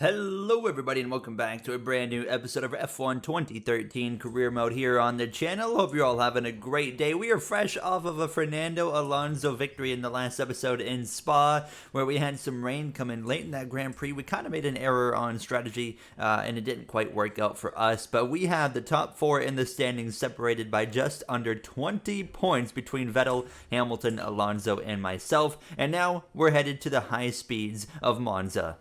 Hello everybody and welcome back to a brand new episode of F1 2013 Career Mode here on the channel. Hope you're all having a great day. We are fresh off of a Fernando Alonso victory in the last episode in Spa, where we had some rain come in late in that Grand Prix. We kind of made an error on strategy and it didn't quite work out for us, but we have the top four in the standings separated by just under 20 points between Vettel, Hamilton, Alonso, and myself, and now we're headed to the high speeds of Monza.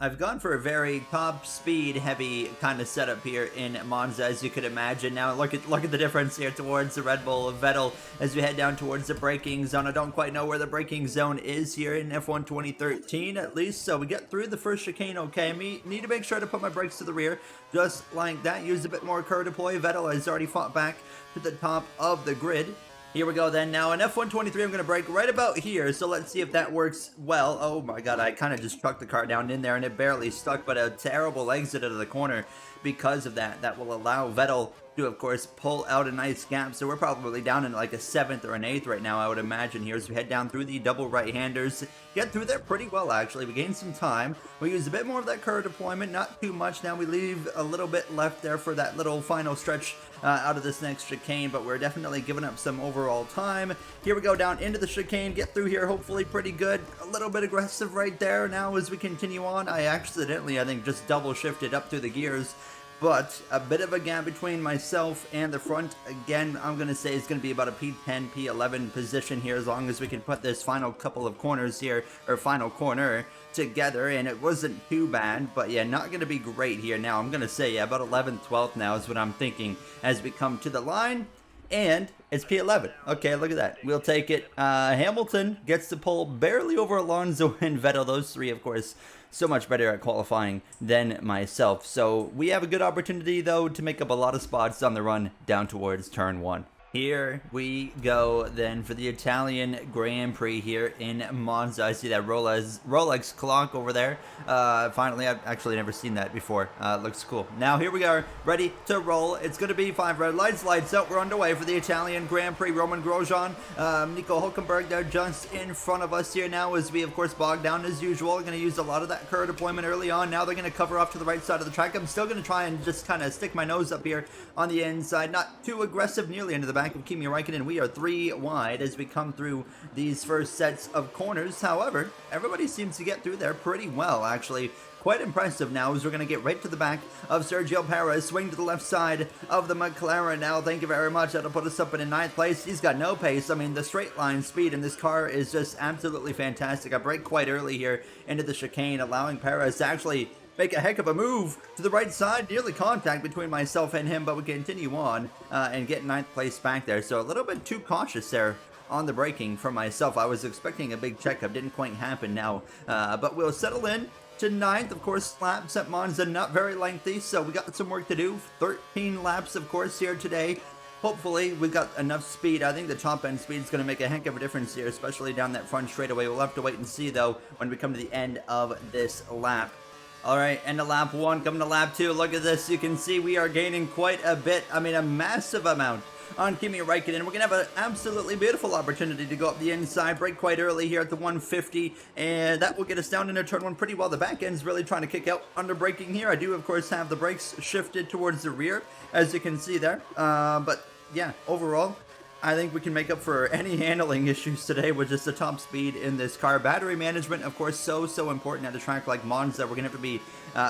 I've gone for a very top speed heavy kind of setup here in Monza, as you could imagine. Now look at the difference here towards the Red Bull of Vettel as we head down towards the braking zone. I don't quite know where the braking zone is here in F1 2013 at least. So we get through the first chicane okay. Need to make sure to put my brakes to the rear just like that. Use a bit more curve deploy. Vettel has already fought back to the top of the grid. Here we go then. Now in F1 23, I'm going to brake right about here, so let's see if that works well. Oh my god, I kind of just trucked the car down in there and it barely stuck, but a terrible exit out of the corner because of that. That will allow Vettel to, of course, pull out a nice gap, so we're probably down in like a 7th or an 8th right now, I would imagine, here as we head down through the double right-handers. Get through there pretty well, actually. We gain some time. We use a bit more of that curve deployment, not too much. Now we leave a little bit left there for that little final stretch out of this next chicane, but we're definitely giving up some overall time. Here we go down into the chicane, get through here, hopefully pretty good. A little bit aggressive right there. Now as we continue on, I accidentally, I think, just double shifted up through the gears. But a bit of a gap between myself and the front. Again, I'm going to say it's going to be about a P10, P11 position here, as long as we can put this final couple of corners here, or final corner, together. And it wasn't too bad, but yeah, not going to be great here. Now, I'm going to say, yeah, about 11th, 12th now is what I'm thinking as we come to the line. And it's P11. Okay, look at that. We'll take it. Hamilton gets the pole barely over Alonso and Vettel. Those three, of course, so much better at qualifying than myself. So we have a good opportunity, though, to make up a lot of spots on the run down towards turn 1. Here we go then for the Italian Grand Prix here in Monza. I see that Rolex clock over there. Finally, I've actually never seen that before. Looks cool. Now here we are, ready to roll. It's going to be 5 red lights, lights out. We're underway for the Italian Grand Prix. Roman Grosjean, Nico Hülkenberg, they're just in front of us here now as we, of course, bog down as usual. Going to use a lot of that curve deployment early on. Now they're going to cover off to the right side of the track. I'm still going to try and just kind of stick my nose up here on the inside. Not too aggressive, nearly into the back of Kimi Räikkönen. We are 3 wide as we come through these first sets of corners. However, everybody seems to get through there pretty well, actually. Quite impressive now as we're going to get right to the back of Sergio Perez. Swing to the left side of the McLaren now. Thank you very much. That'll put us up in 9th place. He's got no pace. I mean, the straight line speed in this car is just absolutely fantastic. I brake quite early here into the chicane, allowing Perez to actually make a heck of a move to the right side. Nearly contact between myself and him, but we continue on and get 9th place back there. So a little bit too cautious there on the braking for myself. I was expecting a big checkup. Didn't quite happen now. But we'll settle in to 9th. Of course, laps at Monza not very lengthy, so we got some work to do. 13 laps, of course, here today. Hopefully, we've got enough speed. I think the top end speed is going to make a heck of a difference here, especially down that front straightaway. We'll have to wait and see, though, when we come to the end of this lap. Alright, end of lap 1, coming to lap 2. Look at this. You can see we are gaining quite a bit. I mean, a massive amount on Kimi Räikkönen. We're going to have an absolutely beautiful opportunity to go up the inside. Brake quite early here at the 150, and that will get us down into turn 1 pretty well. The back end's really trying to kick out under braking here. I do, of course, have the brakes shifted towards the rear, as you can see there. But, yeah, overall, I think we can make up for any handling issues today with just the top speed in this car. Battery management, of course, so important at a track like Monza. We're going to have to be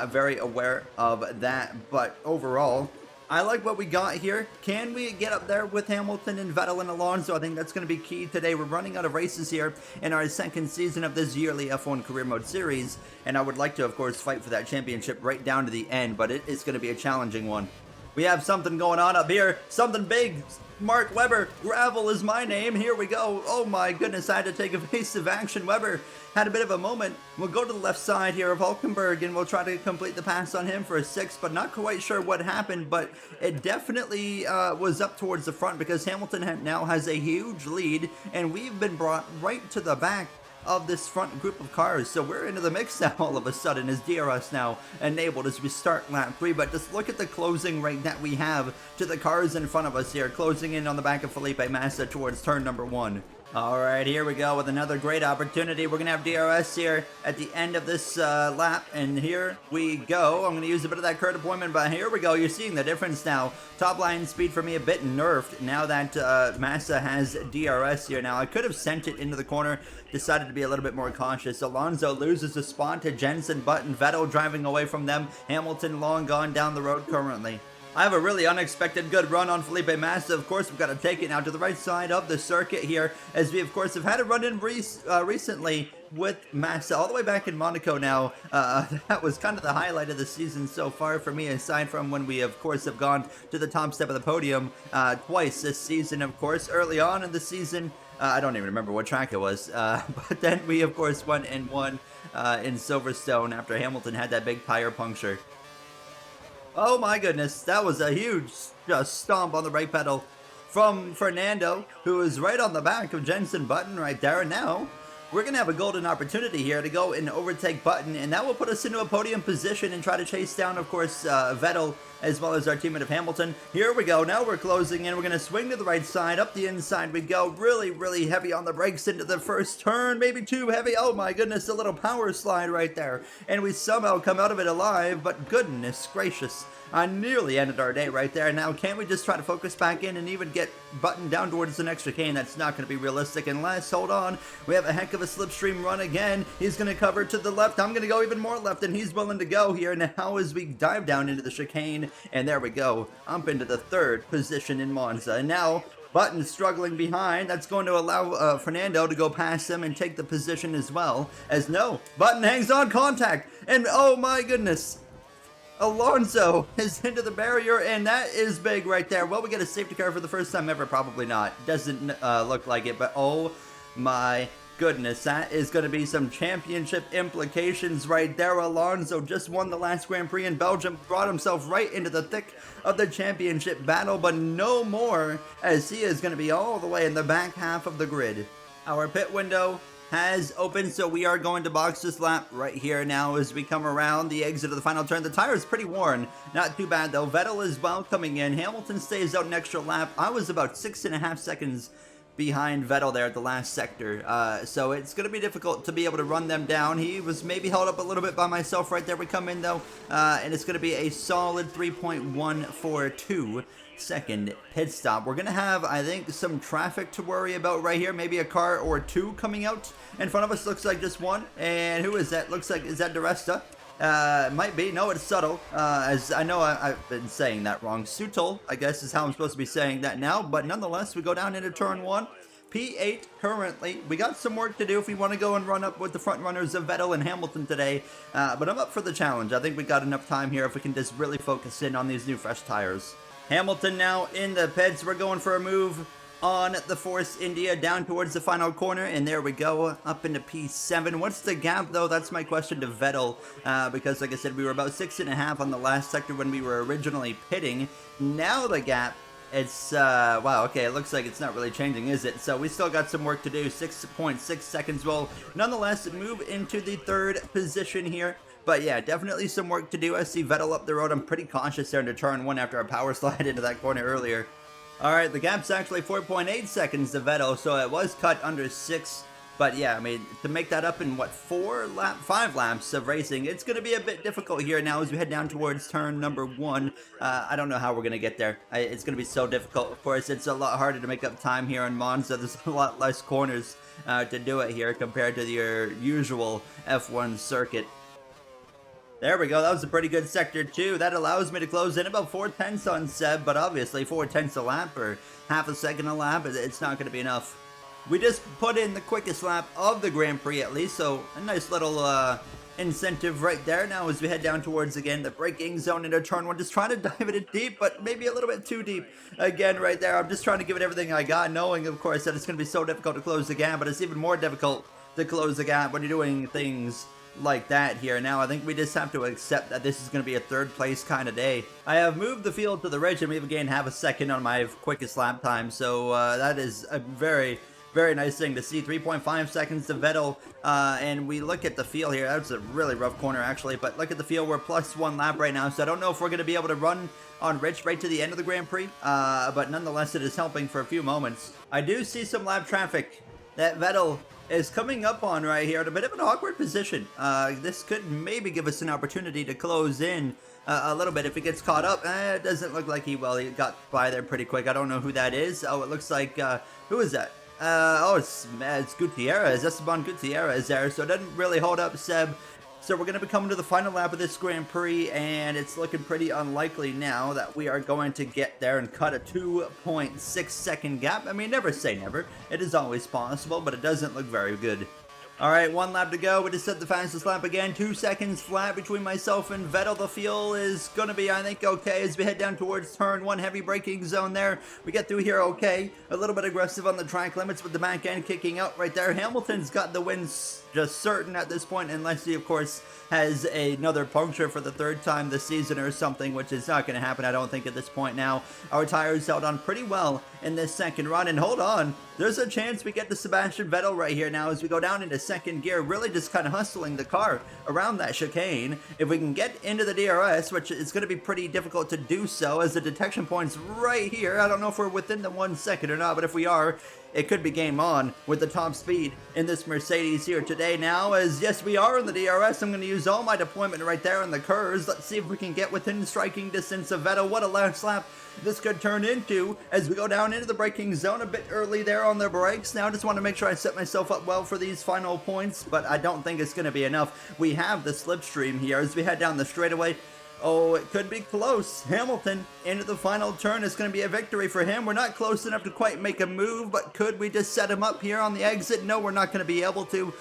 very aware of that. But overall, I like what we got here. Can we get up there with Hamilton and Vettel and Alonso? I think that's going to be key today. We're running out of races here in our 2nd season of this yearly F1 Career Mode Series. And I would like to, of course, fight for that championship right down to the end. But it is going to be a challenging one. We have something going on up here. Something big. Mark Webber, gravel is my name. Here we go. Oh my goodness, I had to take evasive action. Webber had a bit of a moment. We'll go to the left side here of Hülkenberg and we'll try to complete the pass on him for a 6th, but not quite sure what happened, but it definitely was up towards the front because Hamilton now has a huge lead and we've been brought right to the back of this front group of cars. So we're into the mix now all of a sudden as DRS now enabled as we start lap 3. But just look at the closing rate that we have to the cars in front of us here, closing in on the back of Felipe Massa towards turn number 1. All right, here we go with another great opportunity. We're going to have DRS here at the end of this lap, and here we go. I'm going to use a bit of that current appointment, but here we go. You're seeing the difference now. Top line speed for me a bit nerfed now that Massa has DRS here. Now, I could have sent it into the corner, decided to be a little bit more cautious. Alonso loses a spot to Jensen Button. Vettel driving away from them. Hamilton long gone down the road currently. I have a really unexpected good run on Felipe Massa. Of course, we've got to take it now to the right side of the circuit here, as we, of course, have had a run-in recently with Massa all the way back in Monaco now. That was kind of the highlight of the season so far for me, aside from when we, of course, have gone to the top step of the podium twice this season, of course. Early on in the season, I don't even remember what track it was, but then we, of course, went and won in Silverstone after Hamilton had that big tire puncture. Oh my goodness, that was a huge stomp on the brake pedal from Fernando, who is right on the back of Jensen Button right there. And now we're going to have a golden opportunity here to go and overtake Button, and that will put us into a podium position and try to chase down, of course, Vettel, as well as our teammate of Hamilton. Here we go. Now we're closing in. We're going to swing to the right side. Up the inside we go. Really, really heavy on the brakes into the first turn. Maybe too heavy. Oh my goodness, a little power slide right there. And we somehow come out of it alive, but goodness gracious. I nearly ended our day right there. Now, can't we just try to focus back in and even get Button down towards the next chicane? That's not going to be realistic unless, hold on, we have a heck of a slipstream run again. He's going to cover to the left. I'm going to go even more left than he's willing to go here. Now as we dive down into the chicane, and there we go, up into the third position in Monza. And now Button struggling behind. That's going to allow Fernando to go past him and take the position as well. As no, Button hangs on contact. And oh my goodness, Alonso is into the barrier, and that is big right there. Well, we get a safety car for the first time ever. Probably not. Doesn't look like it, but oh my goodness, that is going to be some championship implications right there. Alonso just won the last Grand Prix in Belgium, brought himself right into the thick of the championship battle, but no more, as he is going to be all the way in the back half of the grid. Our pit window has opened, so we are going to box this lap right here now as we come around the exit of the final turn. The tire is pretty worn, not too bad though. Vettel is well coming in. Hamilton stays out an extra lap. I was about 6.5 seconds behind Vettel there at the last sector, so it's going to be difficult to be able to run them down. He was maybe held up a little bit by myself right there. We come in though, and it's going to be a solid 3.142 second pit stop. We're gonna have, I think, some traffic to worry about right here. Maybe a car or two coming out in front of us. Looks like just one. And who is that? Looks like, is that DeResta? Might be. No, it's Subtle. As I know, I've been saying that wrong. Sutil, I guess, is how I'm supposed to be saying that now. But nonetheless, we go down into turn one. P8 currently. We got some work to do if we want to go and run up with the front runners of Vettel and Hamilton today. But I'm up for the challenge. I think we got enough time here if we can just really focus in on these new fresh tires. Hamilton now in the pits. We're going for a move on the Force India down towards the final corner, and there we go, up into P7. What's the gap though? That's my question to Vettel, because like I said, we were about 6.5 on the last sector when we were originally pitting. Now the gap, it's wow, okay, it looks like it's not really changing, is it? So we still got some work to do. 6.6 seconds will nonetheless move into the third position here. But yeah, definitely some work to do. I see Vettel up the road. I'm pretty cautious there into turn one after a power slide into that corner earlier. All right, the gap's actually 4.8 seconds to Vettel, so it was cut under 6. But yeah, I mean, to make that up in what, 5 laps of racing, it's going to be a bit difficult here now as we head down towards turn number 1. I don't know how we're going to get there. It's going to be so difficult. Of course, it's a lot harder to make up time here in Monza. There's a lot less corners to do it here compared to your usual F1 circuit. There we go. That was a pretty good sector too. That allows me to close in about 4/10 on Seb, but obviously 4/10 a lap or half a second a lap, it's not going to be enough. We just put in the quickest lap of the Grand Prix at least, so a nice little incentive right there. Now as we head down towards, again, the braking zone into turn 1, just trying to dive it deep, but maybe a little bit too deep. Again, right there, I'm just trying to give it everything I got, knowing, of course, that it's going to be so difficult to close the gap, but it's even more difficult to close the gap when you're doing things like that here. Now I think we just have to accept that this is going to be a third place kind of day. I have moved the field to the ridge and we've gained half a second on my quickest lap time, so that is a very nice thing to see. 3.5 seconds to Vettel, and we look at the field here. That's a really rough corner actually, but look at the field. We're +1 lap right now, so I don't know if we're going to be able to run on Rich right to the end of the Grand Prix, but nonetheless it is helping for a few moments. I do see some lap traffic that Vettel is coming up on right here at a bit of an awkward position. This could maybe give us an opportunity to close in a little bit if he gets caught up. It doesn't look like he got by there pretty quick. I don't know who that is. Oh, it looks like, who is that? It's Gutierrez. Esteban Gutierrez there, so it doesn't really hold up, Seb. So we're going to be coming to the final lap of this Grand Prix, and it's looking pretty unlikely now that we are going to get there and cut a 2.6 second gap. I mean, never say never. It is always possible, but it doesn't look very good. All right, 1 lap to go. We just set the fastest lap again. 2 seconds flat between myself and Vettel. The fuel is going to be, I think, okay as we head down towards turn 1. Heavy braking zone there. We get through here okay. A little bit aggressive on the track limits with the back end kicking out right there. Hamilton's got the win just certain at this point, unless he, of course, has another puncture for the 3rd time this season or something, which is not going to happen, I don't think, at this point now. Our tires held on pretty well in this second run, and hold on, there's a chance we get to Sebastian Vettel right here now as we go down into second gear, really just kind of hustling the car around that chicane. If we can get into the DRS, which is going to be pretty difficult to do so, as the detection point's right here. I don't know if we're within the 1 second or not, but if we are, it could be game on with the top speed in this Mercedes here today now, as yes, we are in the DRS. I'm going to use all my deployment right there in the curves. Let's see if we can get within striking distance of Vettel. What a last lap this could turn into as we go down into the braking zone a bit early there on the brakes. Now I just want to make sure I set myself up well for these final points, but I don't think it's going to be enough. We have the slipstream here as we head down the straightaway. Oh, it could be close. Hamilton into the final turn. It's going to be a victory for him. We're not close enough to quite make a move, but could we just set him up here on the exit? No, we're not going to be able to.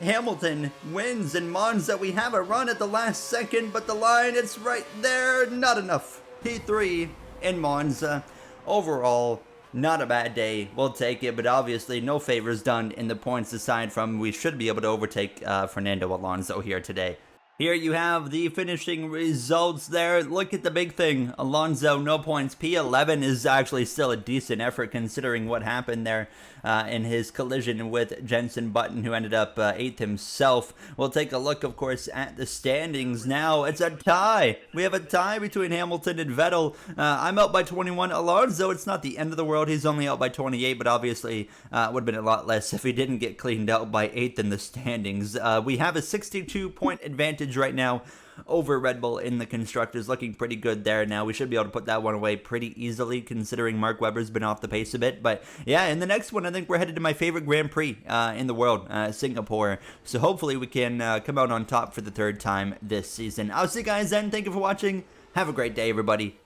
Hamilton wins in Monza. We have a run at the last second, but the line, it's right there. Not enough. P3 in Monza. Overall, not a bad day. We'll take it, but obviously no favors done in the points aside from we should be able to overtake Fernando Alonso here today. Here you have the finishing results there. Look at the big thing. Alonso, no points. P11 is actually still a decent effort considering what happened there in his collision with Jenson Button, who ended up 8th himself. We'll take a look, of course, at the standings now. It's a tie. We have a tie between Hamilton and Vettel. I'm out by 21. Alonso, it's not the end of the world. He's only out by 28, but obviously would have been a lot less if he didn't get cleaned out by 8th in the standings. We have a 62-point advantage right now over Red Bull in the constructors, looking pretty good there now. We should be able to put that one away pretty easily considering Mark Webber's been off the pace a bit. But yeah, in the next one, I think we're headed to my favorite Grand Prix in the world, Singapore. So hopefully we can come out on top for the 3rd time this season. I'll see you guys then. Thank you for watching. Have a great day, everybody.